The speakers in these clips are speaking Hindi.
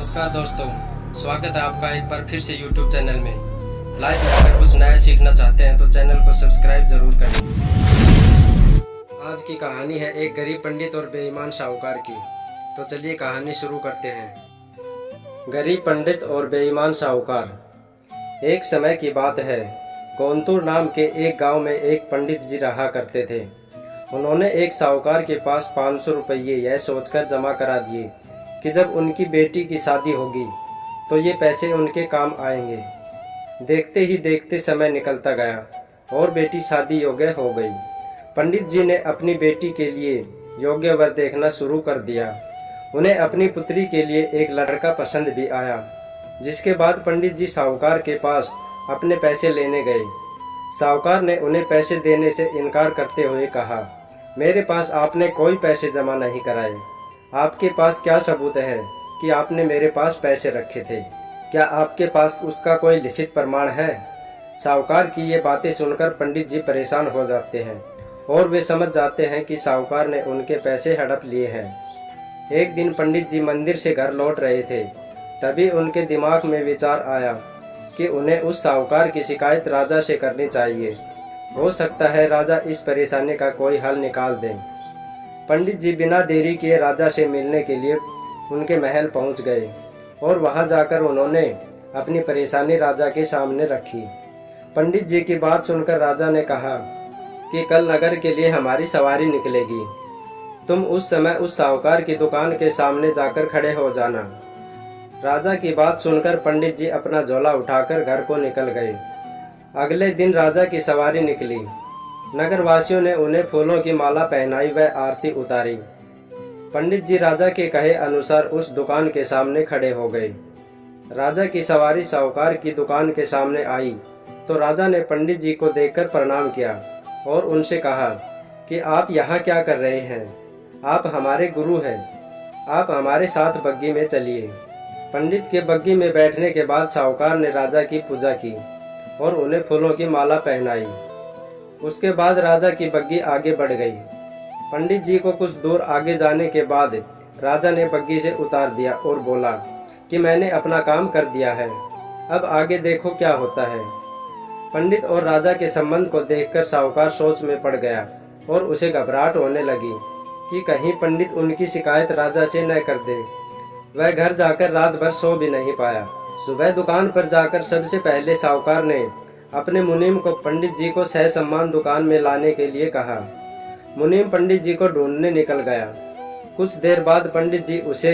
नमस्कार दोस्तों, स्वागत है आपका एक बार फिर से YouTube चैनल में। लाइव में अगर कुछ नया सीखना चाहते हैं तो चैनल को सब्सक्राइब जरूर करें। आज की कहानी है एक गरीब पंडित और बेईमान साहूकार की। तो चलिए कहानी शुरू करते हैं। गरीब पंडित और बेईमान साहूकार। एक समय की बात है, गोंतुर नाम के एक गांव में एक पंडित जी रहा करते थे। उन्होंने एक साहूकार के पास 500 रुपये यह सोचकर जमा करा दिए कि जब उनकी बेटी की शादी होगी तो ये पैसे उनके काम आएंगे। देखते ही देखते समय निकलता गया और बेटी शादी योग्य हो गई। पंडित जी ने अपनी बेटी के लिए योग्य वर देखना शुरू कर दिया। उन्हें अपनी पुत्री के लिए एक लड़का पसंद भी आया, जिसके बाद पंडित जी साहूकार के पास अपने पैसे लेने गए। साहूकार ने उन्हें पैसे देने से इनकार करते हुए कहा, मेरे पास आपने कोई पैसे जमा नहीं कराए। आपके पास क्या सबूत है कि आपने मेरे पास पैसे रखे थे? क्या आपके पास उसका कोई लिखित प्रमाण है? साहूकार की ये बातें सुनकर पंडित जी परेशान हो जाते हैं और वे समझ जाते हैं कि साहूकार ने उनके पैसे हड़प लिए हैं। एक दिन पंडित जी मंदिर से घर लौट रहे थे, तभी उनके दिमाग में विचार आया कि उन्हें उस साहूकार की शिकायत राजा से करनी चाहिए। हो सकता है राजा इस परेशानी का कोई हल निकाल दें। पंडित जी बिना देरी किए राजा से मिलने के लिए उनके महल पहुंच गए और वहां जाकर उन्होंने अपनी परेशानी राजा के सामने रखी। पंडित जी की बात सुनकर राजा ने कहा कि कल नगर के लिए हमारी सवारी निकलेगी। तुम उस समय उस साहूकार की दुकान के सामने जाकर खड़े हो जाना। राजा की बात सुनकर पंडित जी अपना झोला उठाकर घर को निकल गए। अगले दिन राजा की सवारी निकली। नगरवासियों ने उन्हें फूलों की माला पहनाई व आरती उतारी। पंडित जी राजा के कहे अनुसार उस दुकान के सामने खड़े हो गए। राजा की सवारी साहूकार की दुकान के सामने आई तो राजा ने पंडित जी को देखकर प्रणाम किया और उनसे कहा कि आप यहाँ क्या कर रहे हैं? आप हमारे गुरु हैं, आप हमारे साथ बग्गी में चलिए। पंडित के बग्गी में बैठने के बाद साहूकार ने राजा की पूजा की और उन्हें फूलों की माला पहनाई। उसके बाद राजा की बग्गी आगे बढ़ गई। पंडित जी को कुछ दूर आगे जाने के बाद राजा ने बग्गी से उतार दिया और बोला कि मैंने अपना काम कर दिया है, अब आगे देखो क्या होता है। पंडित और राजा के संबंध को देखकर साहूकार सोच में पड़ गया और उसे घबराहट होने लगी कि कहीं पंडित उनकी शिकायत राजा से न कर दे। वह घर जाकर रात भर सो भी नहीं पाया। सुबह दुकान पर जाकर सबसे पहले साहूकार ने अपने मुनीम को पंडित जी को सहसम्मान दुकान में लाने के लिए कहा। मुनीम पंडित जी को ढूंढने निकल गया। कुछ देर बाद पंडित जी उसे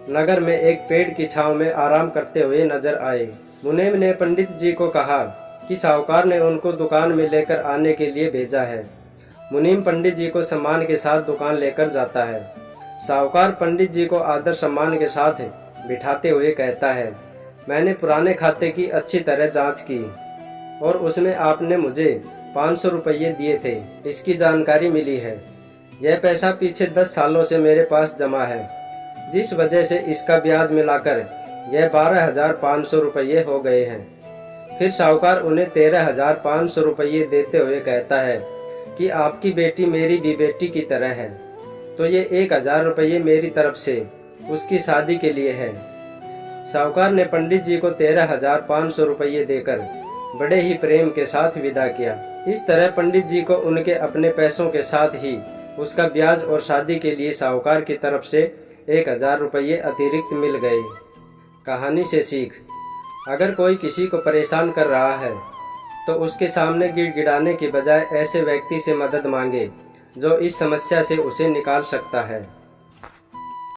नगर में एक पेड़ की छांव में आराम करते हुए नजर आए। मुनीम ने पंडित जी को कहा कि साहूकार ने उनको दुकान में लेकर आने के लिए भेजा है। मुनीम पंडित जी को सम्मान के साथ दुकान लेकर जाता है। साहूकार पंडित जी को आदर सम्मान के साथ बिठाते हुए कहता है, मैंने पुराने खाते की अच्छी तरह जांच की और उसमें आपने मुझे 500 रुपये दिए थे, इसकी जानकारी मिली है। यह पैसा पीछे 10 सालों से मेरे पास जमा है, जिस वजह से इसका ब्याज मिलाकर यह 12,500 रुपये हो गए हैं। फिर साहूकार उन्हें 13,500 रुपये देते हुए कहता है कि आपकी बेटी मेरी भी बेटी की तरह है, तो ये 1,000 रुपये मेरी तरफ से उसकी शादी के लिए है। साहूकार ने पंडित जी को 13,500 रुपये देकर बड़े ही प्रेम के साथ विदा किया। इस तरह पंडित जी को उनके अपने पैसों के साथ ही उसका ब्याज और शादी के लिए साहूकार की तरफ से 1,000 रुपये अतिरिक्त मिल गए। कहानी से सीख, अगर कोई किसी को परेशान कर रहा है तो उसके सामने गिड़गिड़ाने की बजाय ऐसे व्यक्ति से मदद मांगे जो इस समस्या से उसे निकाल सकता है।